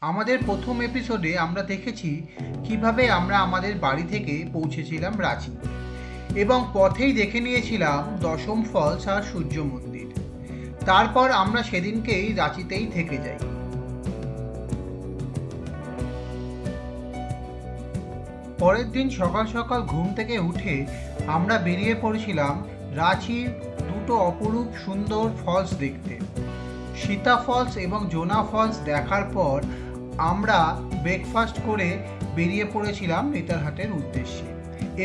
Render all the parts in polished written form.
আমাদের প্রথম এপিসোডে আমরা দেখেছি কিভাবে আমরা আমাদের বাড়ি থেকে পৌঁছেছিলাম রাঁচি এবং পথেই দেখে নিয়েছিলাম দশম ফলস আর সূর্য মন্দির। তারপর আমরা সেদিনকেই রাঁচিতেই থেকে যাই। পরের দিন সকাল সকাল ঘুম থেকে উঠে আমরা বেরিয়ে পড়েছিলাম রাঁচির দুটো অপরূপ সুন্দর ফলস দেখতে। সীতা ফলস এবং জোনা ফলস দেখার পর আমরা ব্রেকফাস্ট করে বেরিয়ে পড়েছিলাম নেতারহাটের উদ্দেশ্যে।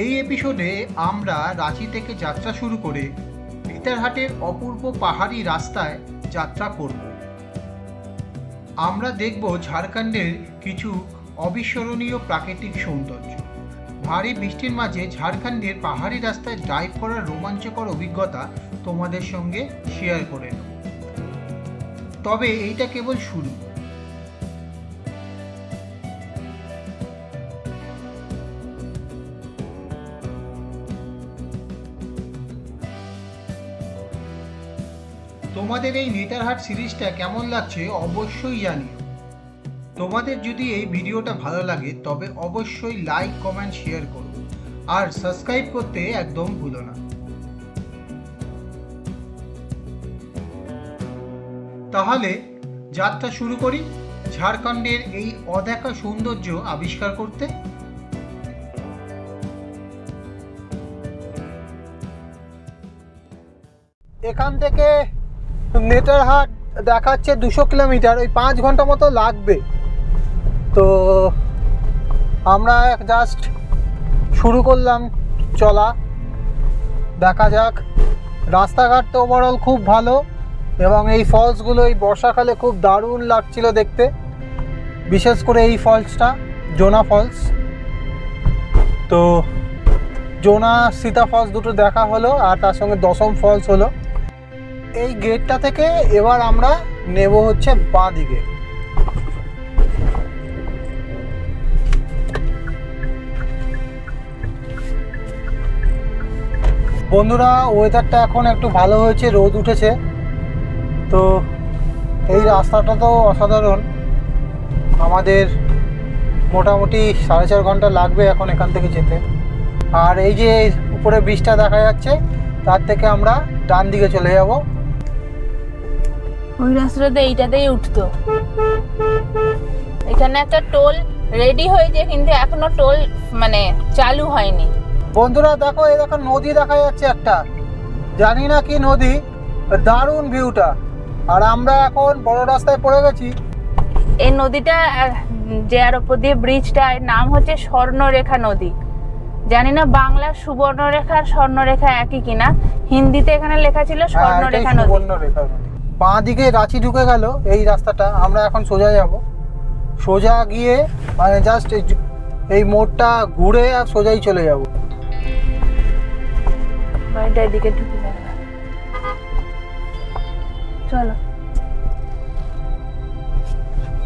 এই এপিসোডে আমরা রাঁচি থেকে যাত্রা শুরু করে নেতারহাটের অপূর্ব পাহাড়ি রাস্তায় যাত্রা করব। আমরা দেখব ঝাড়খণ্ডের কিছু অবিস্মরণীয় প্রাকৃতিক সৌন্দর্য। ভারী বৃষ্টির মাঝে ঝাড়খণ্ডের পাহাড়ি রাস্তায় ড্রাইভ করার রোমাঞ্চকর অভিজ্ঞতা তোমাদের সঙ্গে শেয়ার করে নেব। তবে এইটা কেবল শুরু। তোমাদের এই নেতারহাট সিরিজটা কেমন লাগছে অবশ্যই জানিও। তোমাদের যদি এই ভিডিওটা ভালো লাগে তবে অবশ্যই লাইক, কমেন্ট, শেয়ার করো আর সাবস্ক্রাইব করতে একদম ভুলো না। তাহলে যাত্রা শুরু করি ঝাড়খণ্ডের এই অদেখা সৌন্দর্য আবিষ্কার করতে। এখান থেকে নেতারহাট দেখাচ্ছে 200 কিলোমিটার, ওই 5 ঘন্টা মতো লাগবে। তো আমরা জাস্ট শুরু করলাম চলা, দেখা যাক। রাস্তাঘাট তো ওভারঅল খুব ভালো এবং এই ফলসগুলো এই বর্ষাকালে খুব দারুণ লাগছিল দেখতে, বিশেষ করে এই ফলসটা জোনা ফলস। তো জোনা সীতা ফলস দুটো দেখা হলো আর তার সঙ্গে দশম ফলস হলো। এই গেটটা থেকে এবার আমরা নেব হচ্ছে বাঁ দিকে। বন্ধুরা, ওয়েদারটা এখন একটু ভালো হয়েছে, রোদ উঠেছে। তো এই রাস্তাটা তো অসাধারণ। আমাদের মোটামুটি 4.5 ঘন্টা লাগবে এখন এখান থেকে যেতে। আর এই যে উপরে ব্রিজটা দেখা যাচ্ছে তার থেকে আমরা ডান দিকে চলে যাব। ওই রাস্তাটাতে এইটাতেই উঠতো। এখানে একটা টোল রেডি হয়েছে কিন্তু এখনো টোল চালু হয়নি। বন্ধুরা দেখো, এই দেখো নদী দেখা যাচ্ছে একটা, জানি না কি নদী, দারুণ ভিউটা। আর আমরা এখন বড় রাস্তায় পড়ে গেছি। এই নদীটা যার উপর দিয়ে ব্রিজটা, এর নাম হচ্ছে স্বর্ণরেখা নদী। জানি না বাংলার সুবর্ণরেখা আর স্বর্ণরেখা একই কিনা। হিন্দিতে এখানে লেখা ছিল স্বর্ণরেখা নদী। বাঁ দিকে রাঁচি ঢুকে গেল এই রাস্তাটা। আমরা এখন সোজা যাব, সোজা গিয়ে জাস্ট এই মোড়টা ঘুরে আর সোজাই চলে যাব। বাড়িটার দিকে ঢুকে যাবে, চলো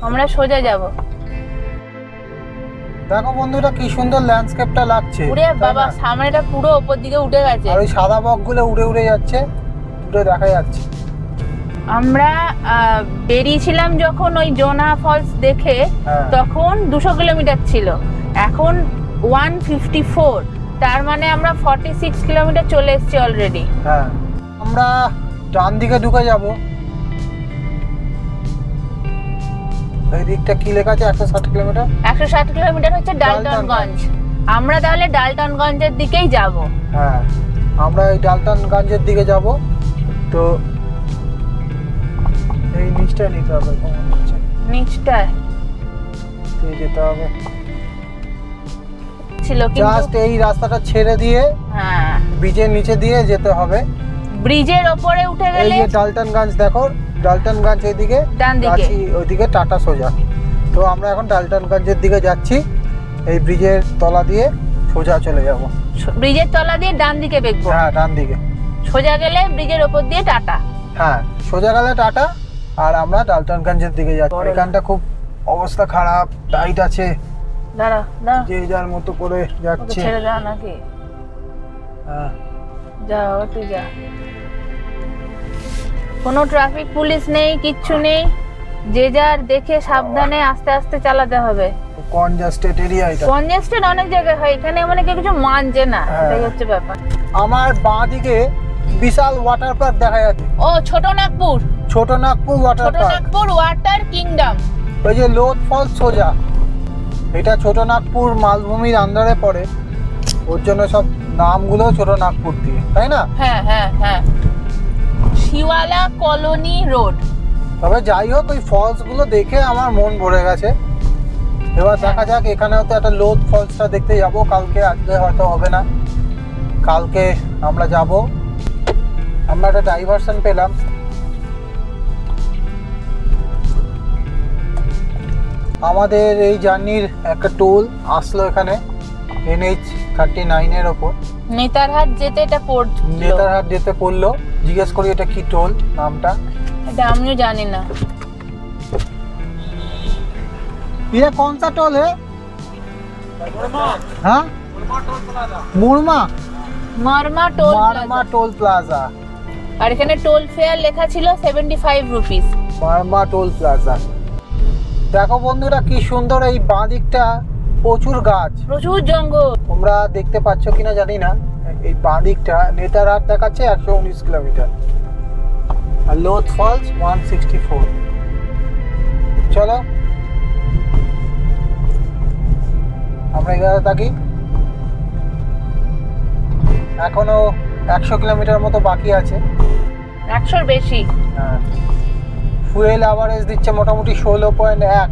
আমরা সোজা যাব। দেখো বন্ধুরা কি সুন্দর ল্যান্ডস্কেপটা লাগছে। উড়ে বাবা, সামনেটা পুরো উপর দিকে উঠে গেছে আর ওই সাদা বকগুলো উড়ে উড়ে যাচ্ছে, দুটো দেখা যাচ্ছে। আমরা বেরিয়েছিলাম যখন ওই জোনা ফলস দেখে, তখন 200 কিলোমিটার ছিল, এখন 154। তার মানে আমরা 46 কিলোমিটার চলে এসেছি অলরেডি। হ্যাঁ, আমরা ডান দিকে ঢুকে যাব। এই দিকটা কি লেখা আছে? 160 কিলোমিটার। 160 কিলোমিটার হচ্ছে ডালটনগঞ্জ। আমরা তাহলে ডালটনগঞ্জের দিকেই যাব। হ্যাঁ, আমরা এই ডালটনগঞ্জের দিকে যাব। তো এই নিচটা নিতে হবে, নিচটা যেতে হবে ছিল কিন্তু জাস্ট এই রাস্তাটা ছেড়ে দিয়ে হ্যাঁ ব্রিজের নিচে দিয়ে যেতে হবে। ব্রিজের উপরে উঠে গেলে এই যে ডালটনগঞ্জ দেখো, ডালটনগঞ্জ এইদিকে, ডান দিকে, ওইদিকে টাটা সোজা। তো আমরা এখন ডালটনগঞ্জের দিকে যাচ্ছি। এই ব্রিজের তলা দিয়ে সোজা চলে যাব। ব্রিজের তলা দিয়ে ডান দিকে বেঁকবো। হ্যাঁ, ডান দিকে সোজা গেলে ব্রিজের উপর দিয়ে টাটা। হ্যাঁ, সোজা গেলে টাটা। আর আমরা ডালটনগঞ্জের দিকে যাচ্ছি। এখানটা খুব অবস্থা খারাপ, টাইট আছে। দাঁড়া দাঁড়া, যে যার মতো করে যাচ্ছে। ছেড়ে দাও নাকি? হ্যাঁ, যাও তুই যা। কোনো ট্রাফিক পুলিশ নেই, কিচ্ছু নেই। যে যার দেখে সাবধানে আস্তে আস্তে চালাতে হবে। কনজাস্টেড এরিয়া এটা। কনজাস্টেড অনেক জায়গায় হয়, এখানে মানে কেউ কিছু মানছে না, এটাই হচ্ছে ব্যাপার। আমার বাঁ দিকে বিশাল ওয়াটার পার্ক দেখা যাচ্ছে। ও ছোট Nagpur water park, Nagpur water kingdom. ওই যে লোধ ফলস সোজা, এটা ছোট নাগপুর মালভূমির আন্ডারে পড়ে, ওর জন্য সব নামগুলো ছোট নাগপুর দিয়ে, তাই না? হ্যাঁ হ্যাঁ হ্যাঁ, শিওয়ালা কলোনি রোড। তবে যাই হোক, ওই ফলস গুলো দেখে আমার মন ভরে গেছে। এবার দেখা যাক, এখানেও তো একটা লোধ ফলসটা দেখতে যাব কালকে, আজকে হয়তো হবে না, কালকে আমরা যাব। আমরা একটা ডাইভারশন পেলাম। আমাদের এই জার্নির একটা টোল আসলো এখানে, NH39 এর ওপর। নেতারহাট যেতে এটা পড়লো, নেতারহাট যেতে পড়লো। জিজ্ঞেস করি এটা কি টোল, নামটা এটা আমিও জানি না। ये कौन सा टोल है? हाँ, मुरमा टोल प्लाजा। আর এখানে টোল ফেয়ার লেখা ছিল 75 রুপিস। মুরমা toll plaza. দেখো বন্ধুরা, কি সুন্দর এই বাঁ দিকটা, প্রচুর গাছ, প্রচুর জঙ্গল। তোমরা দেখতে পাচ্ছ কিনা জানি না। এই বাঁ দিকটা নেতারহাট দেখাচ্ছে 119 কিলোমিটার, আর লোধ ফলস 164। চলো আমরা এগারো থাকি, এখনো 100 কিলোমিটার মতো বাকি আছে। 100-র বেশি। ফুয়েল অ্যাভারেজ দিচ্ছে মোটামুটি 16.1।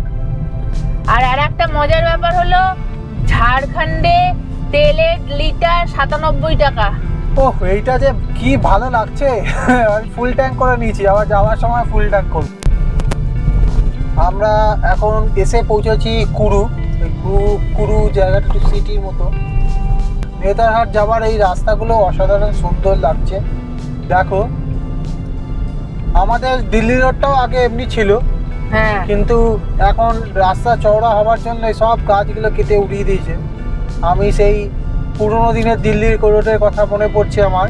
আর একটা মজার ব্যাপার হলো, ঝাড়খণ্ডে তেলের লিটার 97 টাকা। ওহ, এইটা যে কি ভালো লাগছে। আমি ফুল ট্যাঙ্ক করে নিয়েছি, আবার যাওয়ার সময় ফুল ট্যাঙ্ক করব। আমরা এখন এসে পৌঁছেছি কুরু। এই কুরু জায়গাটা একটু সিটির মতো। নেতারহাট যাওয়ার এই রাস্তাগুলো অসাধারণ সুন্দর লাগছে। দেখো, আমাদের দিল্লি রোডটাও আগে এমনি ছিল, হ্যাঁ, কিন্তু এখন রাস্তা চওড়া হওয়ার জন্য সব গাছগুলো কেটে উড়িয়ে দিয়েছে। আমি সেই পুরোনো দিনের দিল্লির রোডের কথা মনে পড়ছে আমার।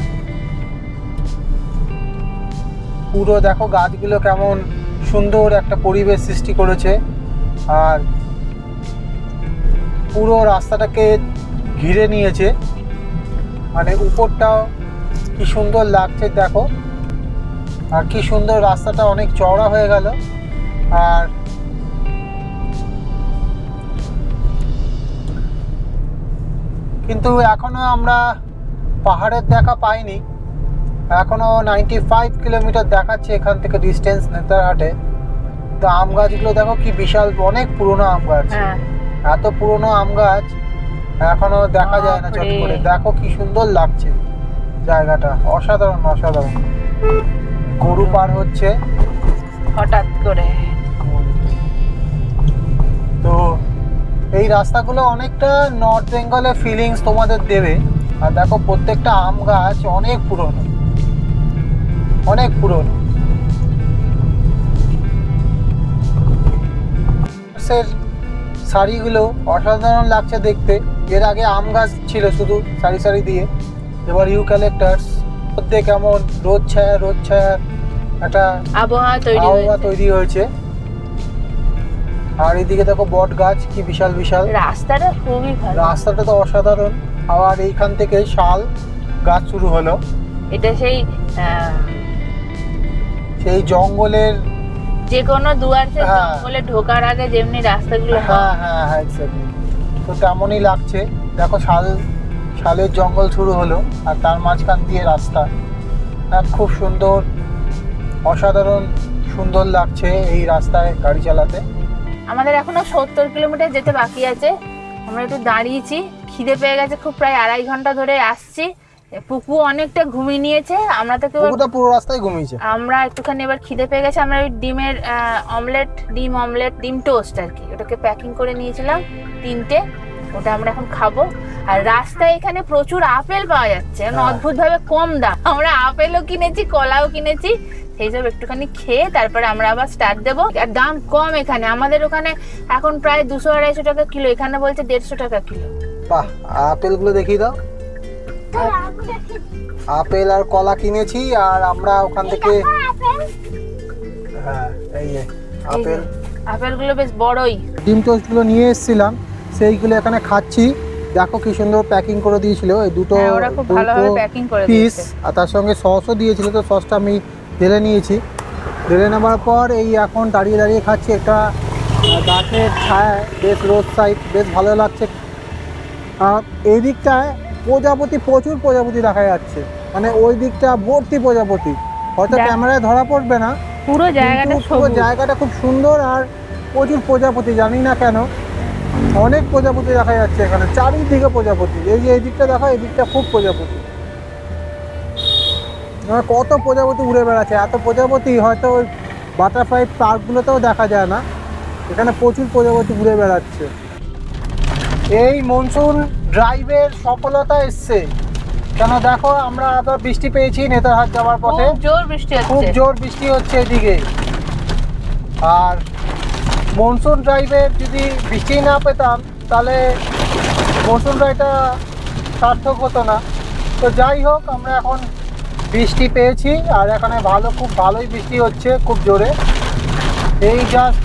পুরো দেখো গাছগুলো কেমন সুন্দর একটা পরিবেশ সৃষ্টি করেছে, আর পুরো রাস্তাটাকে ঘিরে নিয়েছে, মানে উপরটাও কি সুন্দর লাগছে দেখো। আর কি সুন্দর, রাস্তাটা অনেক চওড়া হয়ে গেল। আর কিন্তু এখনো আমরা পাহাড়ের দেখা পাইনি, এখনো 95 কিলোমিটার দেখাচ্ছে এখান থেকে ডিস্টেন্স নেতারহাটে। তো আম গাছগুলো দেখো কি বিশাল, অনেক পুরনো আম গাছ। এত পুরনো আম গাছ এখনো দেখা যায় না চট করে। দেখো কি সুন্দর লাগছে জায়গাটা, অসাধারণ অসাধারণ। গরু পার হচ্ছে হঠাৎ করে। তো এই রাস্তাগুলো অনেকটা নর্থ বেঙ্গলের ফিলিংস তোমাদের দেবে। আর দেখো প্রত্যেকটা আম গাছ অনেক পুরনো, অনেক পুরনো। সারিগুলো অসাধারণ লাগছে দেখতে। এর আগে আম গাছ ছিল শুধু সারি সারি দিয়ে, এবার ইউক্যালিপটাস মধ্যে কেমন রোদ ছায়া একটা আবহাওয়া তৈরি হয়েছে। আর এদিকে দেখো বট গাছ কি বিশাল বিশাল। রাস্তাটা খুবই ভালো, রাস্তাটা তো অসাধারণ। আবার এইখান থেকে শাল গাছ শুরু হলো। এটা সেই জঙ্গলের যে কোনো দুয়ারছে জঙ্গলে ঢোকার আগে যেমনি রাস্তাগুলো। হ্যাঁ হ্যাঁ হ্যাঁ, এক্স্যাক্টলি। তো তেমনই লাগছে। দেখো শালের জঙ্গল শুরু হলো, আর তার মাঝখান দিয়ে রাস্তা। খুব সুন্দর, অসাধারণ সুন্দর লাগছে এই রাস্তায় গাড়ি চালাতে। আমাদের এখনো 70 কিলোমিটার যেতে বাকি আছে। আমরা একটু দাঁড়িয়েছি, খিদে পেয়ে গেছে খুব, প্রায় 2.5 ঘন্টা ধরে আসছি। পুকু অনেকটা ঘুমিয়ে নিয়েছে, আমরা তো পুরো রাস্তায় ঘুমিয়েছে। আমরা একটুখানি এবার খিদে পেয়ে গেছে। আমরা ওই ডিমের ডিম টোস্ট আর কি, ওটাকে প্যাকিং করে নিয়েছিলাম 3টে, ওটা আমরা এখন খাবো। আর রাস্তায় এখানে প্রচুর আপেল পাওয়া যাচ্ছে, অদ্ভুত ভাবে কম দাম। আমরা আপেলও কিনেছি, কলাও কিনেছি, সেই সব একটুখানি খেয়ে তারপরে আমরা আবার স্টার্ট দেবো। আর দাম কম এখানে, আমাদের ওখানে এখন প্রায় 200-250 টাকা কিলো, এখানে বলছে 150 টাকা কিলো। বাহ, আপেলগুলো দেখিয়ে দাও। আপেল আর কলা কিনেছি, আর আমরা ওখান থেকে, হ্যাঁ এই আপেল আপেলগুলো বেশ বড়ই। ডিম টোস্টগুলো নিয়ে এসেছিলাম, সেইগুলো এখানে খাচ্ছি। দেখো কি সুন্দর প্যাকিং করে দিয়েছিল, এই দুটো হ্যাঁ, ওরা খুব ভালোভাবে প্যাকিং করে পিস, দিয়েছে। আর তার সঙ্গে সসও দিয়েছিল, তো সসটা আমি ঢেলে নিয়েছি। ঢেলে নেওয়ার পর এই এখন দাঁড়িয়ে দাঁড়িয়ে খাচ্ছি একটা গাছের ছায়ায়, বেশ রোড সাইড, বেশ ভালো লাগছে। আর এই দিকটায় প্রজাপতি, প্রচুর প্রজাপতি দেখা যাচ্ছে, মানে ওই দিকটা ভর্তি প্রজাপতি। হয়তো ক্যামেরায় ধরা পড়বে না, পুরো জায়গাটা পুরো সবুজ। জায়গাটা খুব সুন্দর, আর প্রচুর প্রজাপতি, জানি না কেন অনেক প্রজাপতি দেখা যাচ্ছে এখানে, চারিদিকে প্রজাপতি। এই যে এই দিকটা দেখো, এই দিকটা খুব প্রজাপতি, মানে কত প্রজাপতি উড়ে বেড়াচ্ছে। এত প্রজাপতি হয়তো ওই বাটারফ্লাই পার্কগুলোতেও দেখা যায় না, এখানে প্রচুর প্রজাপতি ঘুরে বেড়াচ্ছে। এই মনসুন ড্রাইভের সফলতা এসছে, কেন দেখো আমরা আবার বৃষ্টি পেয়েছি নেতারহাট যাওয়ার পথে, খুব জোর বৃষ্টি হচ্ছে, খুব জোর বৃষ্টি হচ্ছে এদিকে। আর মনসুন ড্রাইভের যদি বৃষ্টি না পেতাম তাহলে মনসুন ড্রাইভটা সার্থক হতো না। তো যাই হোক, আমরা এখন বৃষ্টি পেয়েছি, আর এখানে খুব ভালোই বৃষ্টি হচ্ছে, খুব জোরে। এই জাস্ট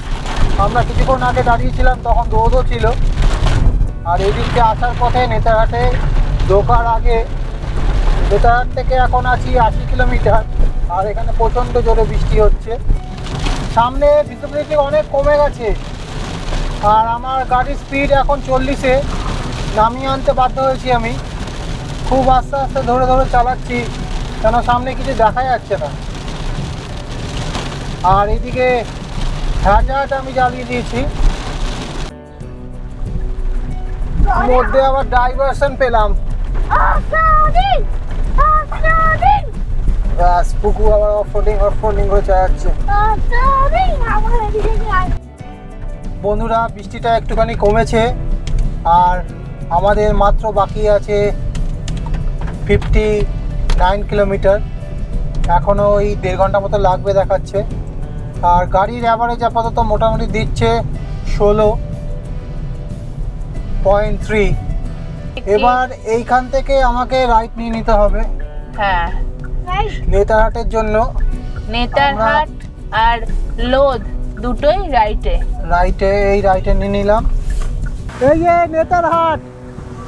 আমরা কিছুক্ষণ আগে দাঁড়িয়েছিলাম, তখন রোদও ছিল। আর এই দিকটা আসার পথে নেতারহাটে ঢোকার আগে, নেতারহাট থেকে এখন আছি 80 কিলোমিটার, আর এখানে প্রচণ্ড জোরে বৃষ্টি হচ্ছে। সামনে ভিজিবিলিটি অনেক কমে গেছে, আর আমার গাড়ির স্পিড এখন 40-এ, নামিয়ে আনতে বাধ্য হয়েছি আমি। খুব আস্তে আস্তে ধরে ধরে চালাচ্ছি, কেন সামনে কিছু দেখা যাচ্ছে না। আর এদিকে হ্যাজার্ড আমি জ্বালিয়ে দিয়েছি, মধ্যে আবার ডাইভারশন পেলাম। ব্যাস, পুকু আবার অফরোডিং করে চালাচ্ছে। বন্ধুরা, বৃষ্টিটা একটুখানি কমেছে, আর আমাদের মাত্র বাকি আছে 59 কিলোমিটার, এখনও ওই 1.5 ঘন্টা মতো লাগবে দেখাচ্ছে। আর গাড়ির অ্যাভারেজ আপাতত মোটামুটি দিচ্ছে 16.3। এবার এইখান থেকে আমাকে রাইট নিয়ে নিতে হবে, হ্যাঁ, নেতারহাটের জন্য। নেতারহাট আর লোধ দুটোই রাইটে। এই রাইটে নিয়ে নিলাম। এই যে নেতারহাট,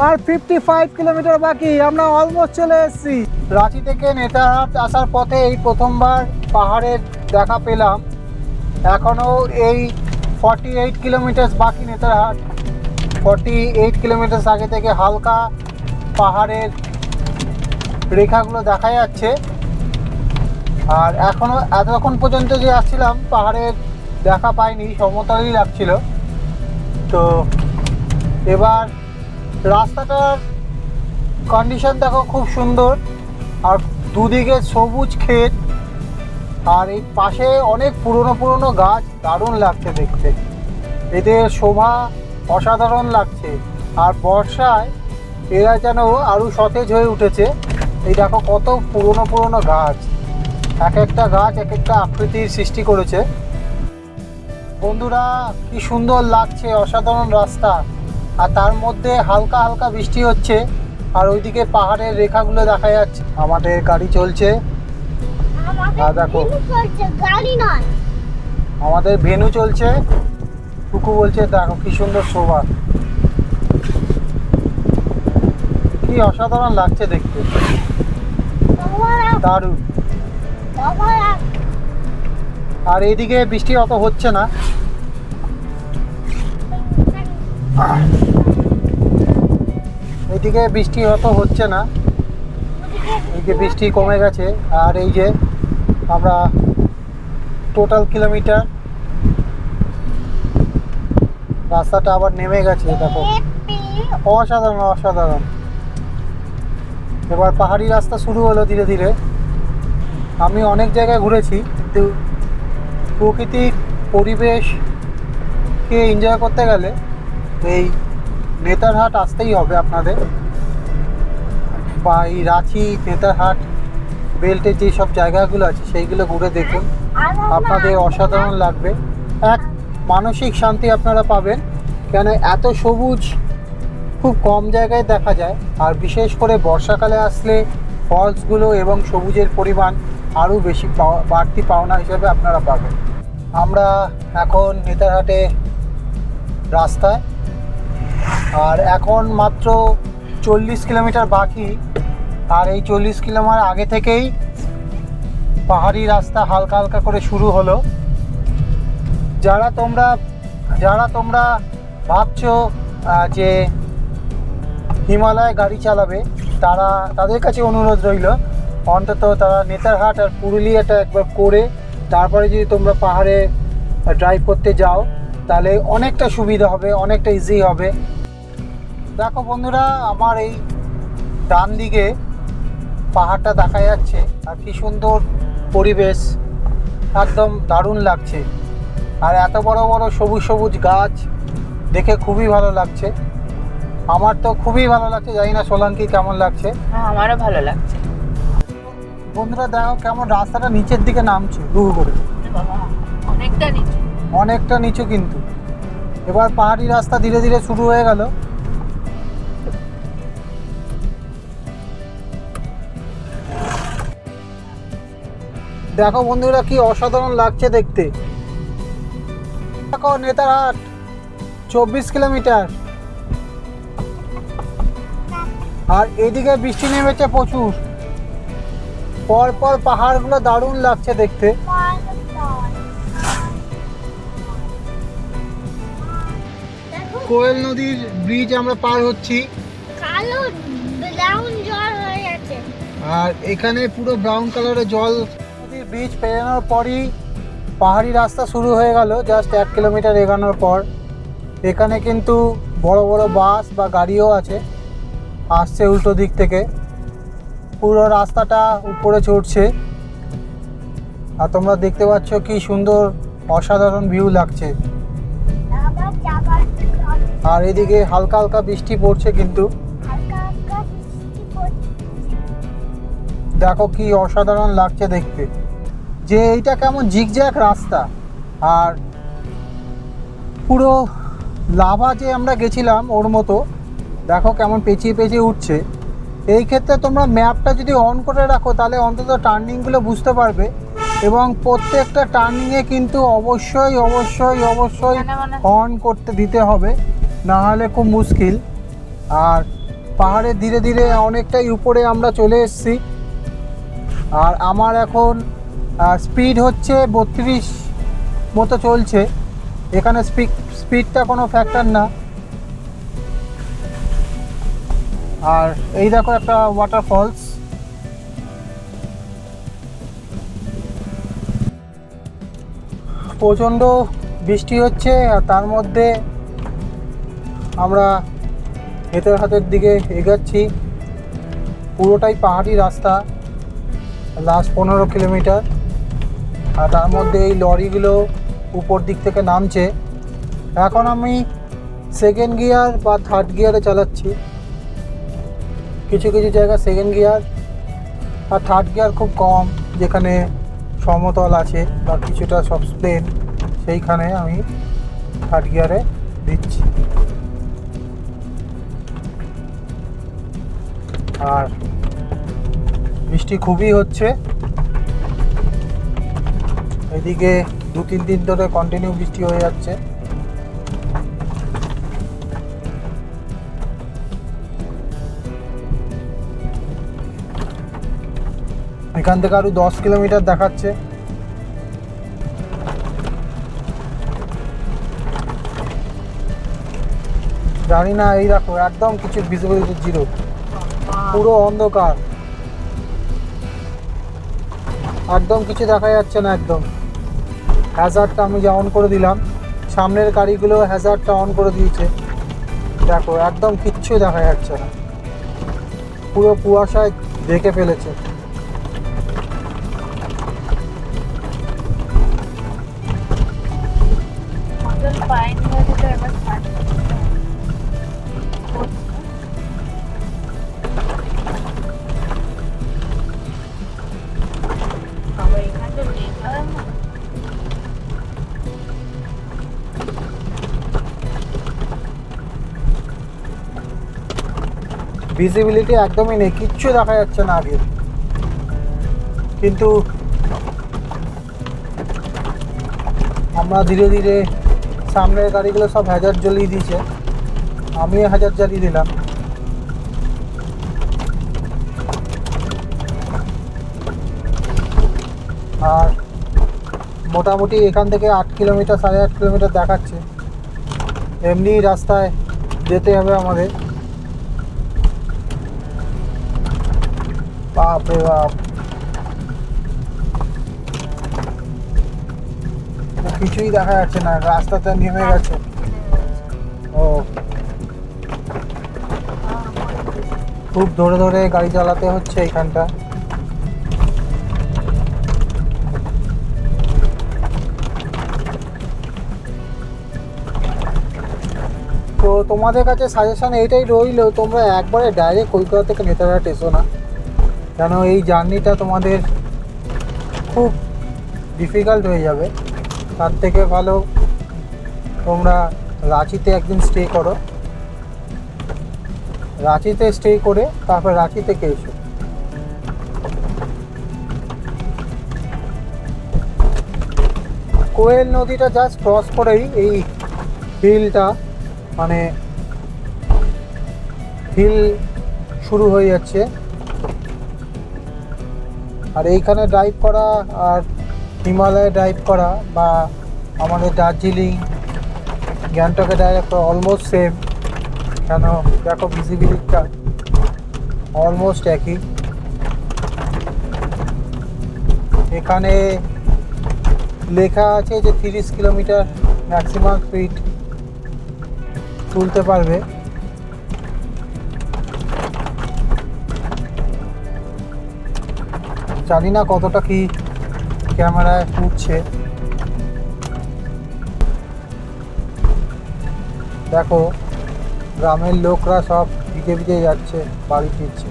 আর 55 কিলোমিটার বাকি, আমরা অলমোস্ট চলে এসেছি। রাঁচি থেকে নেতারহাট আসার পথে এই প্রথমবার পাহাড়ের দেখা পেলাম। এখনও এই 48 কিলোমিটার বাকি নেতারহাট। 48 কিলোমিটার আগে থেকে হালকা পাহাড়ের রেখাগুলো দেখা যাচ্ছে। আর এখনও এতক্ষণ পর্যন্ত যে আসছিলাম পাহাড়ের দেখা পাইনি, সমতলই লাগছিল। তো এবার রাস্তাটার কন্ডিশন দেখো, খুব সুন্দর, আর দুদিকে সবুজ ক্ষেত, আর এই পাশে অনেক পুরনো গাছ, দারুণ লাগছে দেখতে, এদের শোভা অসাধারণ লাগছে। আর বর্ষায় এরা যেন আরও সতেজ হয়ে উঠেছে। এই দেখো কত পুরনো গাছ, এক একটা গাছ এক একটা আকৃতির সৃষ্টি করেছে। বন্ধুরা, কি সুন্দর লাগছে, অসাধারণ রাস্তা, আর তার মধ্যে হালকা হালকা বৃষ্টি হচ্ছে, আর ওইদিকে পাহাড়ের রেখাগুলো দেখা যাচ্ছে। আমাদের গাড়ি চলছে, দেখো আমাদের ভেনু চলছে। কুকু বলছে দেখো কি সুন্দর শোভা, কি অসাধারণ লাগছে দেখতে, দারুণ। আর এইদিকে বৃষ্টি অত হচ্ছে না, এইদিকে বৃষ্টি অত হচ্ছে না, এইদিকে বৃষ্টি কমে গেছে। আর এই যে আমরা টোটাল কিলোমিটার, রাস্তাটা আবার নেমে গেছে, দেখো অসাধারণ। এবার পাহাড়ি রাস্তা শুরু হলো ধীরে ধীরে। আমি অনেক জায়গায় ঘুরেছি, কিন্তু প্রকৃতিক পরিবেশকে এনজয় করতে গেলে এই নেতারহাট আসতেই হবে আপনাদের, বা এই রাঁচি নেতারহাট বেল্টের যেই সব জায়গাগুলো আছে সেইগুলো ঘুরে দেখুন, আপনাদের অসাধারণ লাগবে। এক মানসিক শান্তি আপনারা পাবেন, কেন এত সবুজ খুব কম জায়গায় দেখা যায়। আর বিশেষ করে বর্ষাকালে আসলে ফলসগুলো এবং সবুজের পরিমাণ আরও বেশি বাড়তি পাওনা হিসেবে আপনারা পাবেন। আমরা এখন নেতারহাটে রাস্তায়, আর এখন মাত্র 40 কিলোমিটার বাকি। আর এই 40 কিলোমিটার আগে থেকেই পাহাড়ি রাস্তা হালকা হালকা করে শুরু হলো। যারা তোমরা ভাবছো যে হিমালয় গাড়ি চালাবে, তাদের কাছে অনুরোধ রইল অন্তত তারা নেতারহাট আর পুরুলিয়াটা একবার করে তারপরে যদি তোমরা পাহাড়ে ড্রাইভ করতে যাও তাহলে অনেকটা সুবিধা হবে, অনেকটা ইজি হবে। দেখো বন্ধুরা, আমার এই ডান দিকে পাহাড়টা দেখা যাচ্ছে আর কি সুন্দর পরিবেশ, একদম দারুণ লাগছে। আর এত বড় বড় সবুজ সবুজ গাছ দেখে খুবই ভালো লাগছে। আমার তো খুবই ভালো লাগছে, জানি না সোলাঙ্কি কেমন লাগছে। আমারও ভালো লাগছে। বন্ধুরা দেখো কেমন রাস্তাটা নিচের দিকে নামছে দুহু করে, অনেকটা নিচু কিন্তু। এবার পাহাড়ি রাস্তা ধীরে ধীরে শুরু হয়ে গেল। দেখো বন্ধুরা কি অসাধারণ লাগছে দেখতে। দেখো নেতারহাট 24 কিলোমিটার, আর এদিকে বৃষ্টি নেমেছে প্রচুর। পর পর পাহাড়গুলো দারুণ লাগছে দেখতে। কোয়েল নদীর ব্রিজ আমরা পার হচ্ছি, কালো ব্রাউন জল হয়ে আছে। আর এখানে পুরো ব্রাউন কালারের জল। নদীর ব্রিজ পেরোনোর পরই পাহাড়ি রাস্তা শুরু হয়ে গেল। জাস্ট 1 কিলোমিটার এগোনোর পর এখানে কিন্তু বড় বড় বাস বা গাড়িও আসছে উল্টো দিক থেকে। পুরো রাস্তাটা উপরে চড়ছে আর তোমরা দেখতে পাচ্ছ কি সুন্দর অসাধারণ ভিউ লাগছে। আর এদিকে হালকা হালকা বৃষ্টি পড়ছে কিন্তু। দেখো কি অসাধারণ লাগছে দেখতে, যে এইটা কেমন ঝিকঝ্যাক রাস্তা। আর পুরো লাভা যে আমরা গেছিলাম ওর মতো দেখো কেমন পেঁচিয়ে পেঁচিয়ে উঠছে। এই ক্ষেত্রে তোমরা ম্যাপটা যদি অন করে রাখো তাহলে অন্তত টার্নিংগুলো বুঝতে পারবে, এবং প্রত্যেকটা টার্নিংয়ে কিন্তু অবশ্যই অবশ্যই অবশ্যই অন করতে দিতে হবে, না হলে খুব মুশকিল। আর পাহাড়ে ধীরে ধীরে অনেকটাই উপরে আমরা চলে এসেছি। আর আমার এখন স্পিড হচ্ছে 32 মতো চলছে। এখানে স্পিডটা কোনো ফ্যাক্টর না। আর এই দেখো একটা ওয়াটারফলস। প্রচণ্ড বৃষ্টি হচ্ছে আর তার মধ্যে আমরা নেতারহাটের দিকে এগোচ্ছি। পুরোটাই পাহাড়ি রাস্তা, লাস্ট 15 কিলোমিটার। আর তার মধ্যে এই লরিগুলো উপর দিক থেকে নামছে। এখন আমি সেকেন্ড গিয়ার বা থার্ড গিয়ারে চালাচ্ছি। কিছু কিছু জায়গা সেকেন্ড গিয়ার আর থার্ড গিয়ার খুব কম, যেখানে সমতল আছে বা কিছুটা সব প্লেন, সেইখানে আমি থার্ড গিয়ারে দিচ্ছি। আর বৃষ্টি খুবই হচ্ছে এদিকে, 2-3 দিন ধরে কন্টিনিউ বৃষ্টি হয়ে যাচ্ছে। এখান থেকে আরো 10 কিলোমিটার দেখাচ্ছে। জানি না, এই দেখো একদম কিছু ভিজিবিলিটি জিরো, পুরো অন্ধকার, একদম কিছু দেখা যাচ্ছে না। একদম হ্যাজার্ডটা আমি যা অন করে দিলাম, সামনের গাড়িগুলো হ্যাজার্ডটা অন করে দিয়েছে। দেখো একদম কিচ্ছু দেখা যাচ্ছে না, পুরো কুয়াশায় ঢেকে ফেলেছে। ভিজিবিলিটি একদমই নেই, কিচ্ছু দেখা যাচ্ছে না আগে। কিন্তু আমরা ধীরে ধীরে সামনের গাড়িগুলো সব হ্যাজার্ড জ্বালিয়ে দিয়েছে, আমিও হ্যাজার্ড জ্বালিয়ে দিলাম। আর মোটামুটি এখান থেকে 8 কিলোমিটার 8.5 কিলোমিটার দেখাচ্ছে। এমনি রাস্তায় যেতে হবে আমাদের। বাপরে বাপ, কিছুই দেখা যাচ্ছে না, রাস্তাতে নেমে গেছে। ও, খুব ধরে ধরে গাড়ি চালাতে হচ্ছে এইখানটা। তো তোমাদের কাছে সাজেশন এইটাই রইল, তোমরা একবারে ডাইরেক্ট কলকাতা থেকে নেতারহাট এসো না, কেন এই জার্নিটা তোমাদের খুব ডিফিকাল্ট হয়ে যাবে। তার থেকে ভালো তোমরা রাঁচিতে একদিন স্টে করো, রাঁচিতে স্টে করে তারপর রাঁচি থেকে এসো। কোয়েল নদীটা জাস্ট ক্রস করেই এই হিলটা, মানে হিল শুরু হয়ে যাচ্ছে। আর এইখানে ড্রাইভ করা আর হিমালয়ে ড্রাইভ করা বা আমাদের দার্জিলিং গ্যাংটকে ডাইরেক্ট অলমোস্ট সেম, কেন দেখো ভিজিবিলিটিটা অলমোস্ট একই। এখানে লেখা আছে যে 30 কিলোমিটার ম্যাক্সিমাম স্পিড তুলতে পারবে। জানি না কতটা কি ক্যামেরায় উঠছে। দেখো গ্রামের লোকরা সব ভিজে ভিজে যাচ্ছে, বাড়ি ফিরছে।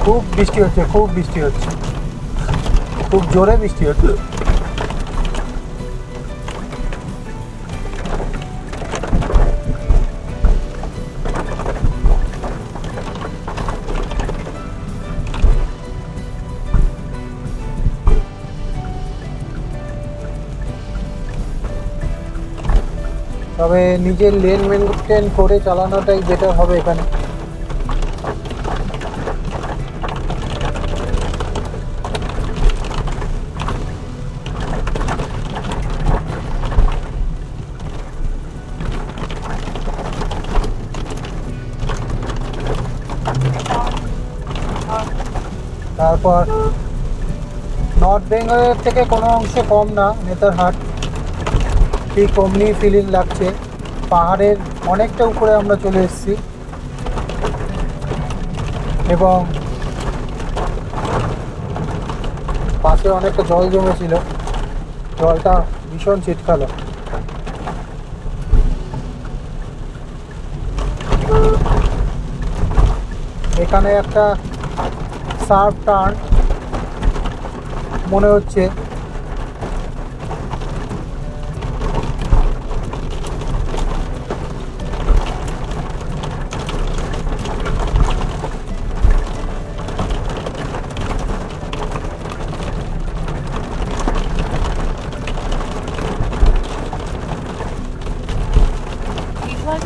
খুব বৃষ্টি হচ্ছে, খুব বৃষ্টি হচ্ছে, খুব জোরে বৃষ্টি হচ্ছে। তবে নিজের লেন মেনটেন করে চালানোটাই বেটার হবে এখানে। তারপর নর্থ বেঙ্গলের থেকে কোনো অংশে কম না নেতারহাট, ঠিক অমনি ফিলিং লাগছে। পাহাড়ের অনেকটা উপরে আমরা চলে এসেছি এবং পাশে অনেকটা জল জমেছিল, জলটা ভীষণ ছিটকালো। এখানে একটা শার্প টার্ন মনে হচ্ছে।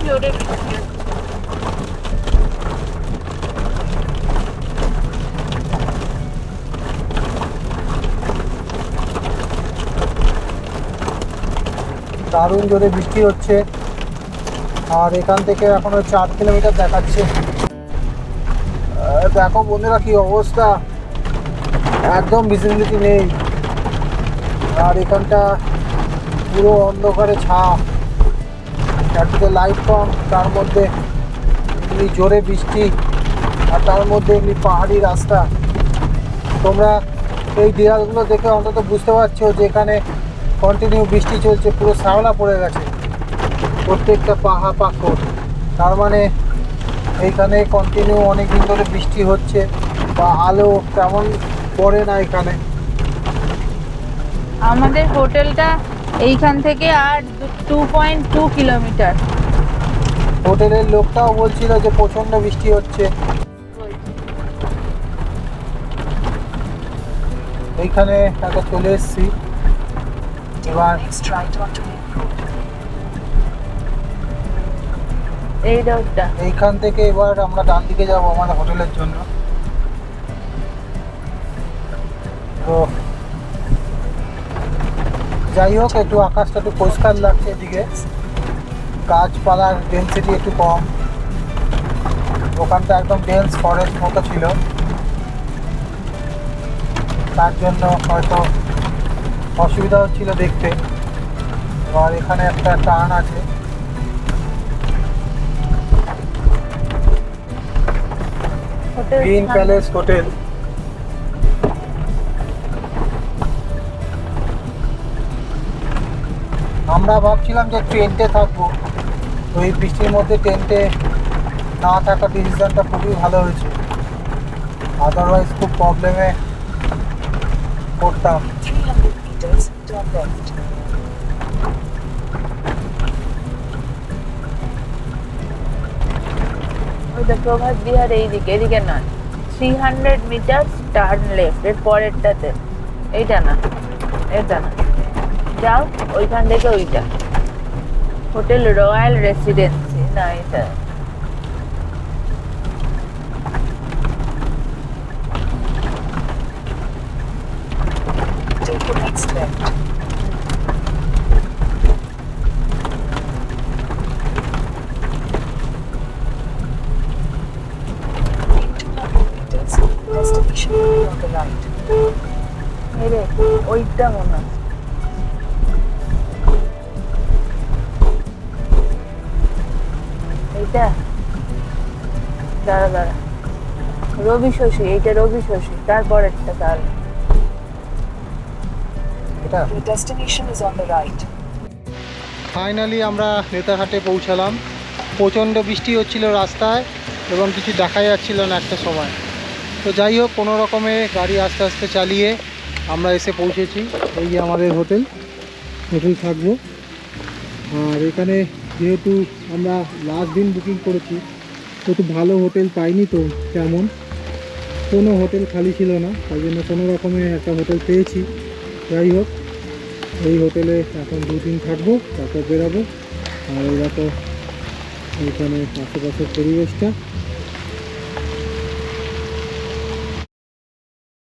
জোরে বৃষ্টি হচ্ছে। দারুণ জোরে বৃষ্টি হচ্ছে। আর এখান থেকে এখনো 4 কিলোমিটার দেখাচ্ছে। দেখো বন্ধুরা কি অবস্থা, একদম ভিজিবিলিটি নেই। আর এখানটা পুরো অন্ধকারে ছাপ, একদিকে লাইট কম, তার মধ্যে এমনি জোরে বৃষ্টি, আর তার মধ্যে এমনি পাহাড়ি রাস্তা। তোমরা এই দেয়ালগুলো দেখে অন্তত বুঝতে পারছো যে এখানে কন্টিনিউ বৃষ্টি চলছে, পুরো শ্যাওলা পড়ে গেছে প্রত্যেকটা পাথর। তার মানে এইখানে কন্টিনিউ অনেক দিন ধরে বৃষ্টি হচ্ছে, বা আলো তেমন পড়ে না এখানে। আমাদের হোটেলটা এইখান থেকে আর 2.2 কিলোমিটার। হোটেলের লোকটাও বলছিল যে প্রচণ্ড বৃষ্টি হচ্ছে। এইখানে একটা চলে এসেছি এবার। এই রোডটা, এইখান থেকে এবার আমরা ডান দিকে যাবো আমাদের হোটেলের জন্য। তো যাই হোক, একটু আকাশটা একটু পরিষ্কার লাগছে এদিকে, গাছপালার ডেন্সিটি একটু কম। ওখানটা একদম ডেন্স ফরেস্ট মতো ছিল, তার জন্য হয়তো অসুবিধা হচ্ছিল দেখতে। আর এখানে একটা টার্ন আছে, গ্রিন প্যালেস হোটেল। আমরা ভাবছিলাম যে টেন্টে থাকবো, তো এই বৃষ্টির মধ্যে টেন্টে না থাকা ডিসিশনটা খুবই ভালো হয়েছে, আদারওয়াইজ খুব প্রবলেমে পড়তাম। ওইটা প্রভাত বিহার এইদিকে, এদিকে নয়। 300 মিটার টার্ন লেফট, এর পরেরটাতে। এইটা না, এটা না, যাও ওইখান থেকে ওইটা হোটেল রয়্যাল রেসিডেন্সি না, এটা রে, ওইটা মনে হয়। এইটা দাঁড়া দাঁড়া, রবি শশী, এইটা রবি শশী, তারপরেরটা তাহলে এটা ফাইনালি আমরা নেতারহাটে পৌঁছালাম। প্রচণ্ড বৃষ্টি হচ্ছিল রাস্তায় এবং কিছু দেখা যাচ্ছিল না একটা সময়। তো যাই হোক, কোনো রকমে গাড়ি আস্তে আস্তে চালিয়ে আমরা এসে পৌঁছেছি। এই যে আমাদের হোটেল থাকবো। আর এখানে যেহেতু আমরা লাস্ট দিন বুকিং করেছি, তো একটু ভালো হোটেল পাইনি, তো তেমন কোনো হোটেল খালি ছিল না, তাই জন্য কোনো রকমে একটা হোটেল পেয়েছি। যাই হোক, এই হোটেলে এখন 2 দিন থাকবো, তারপর বেরাবো। আর এরা তো এইখানে আশেপাশের পরিবেশটা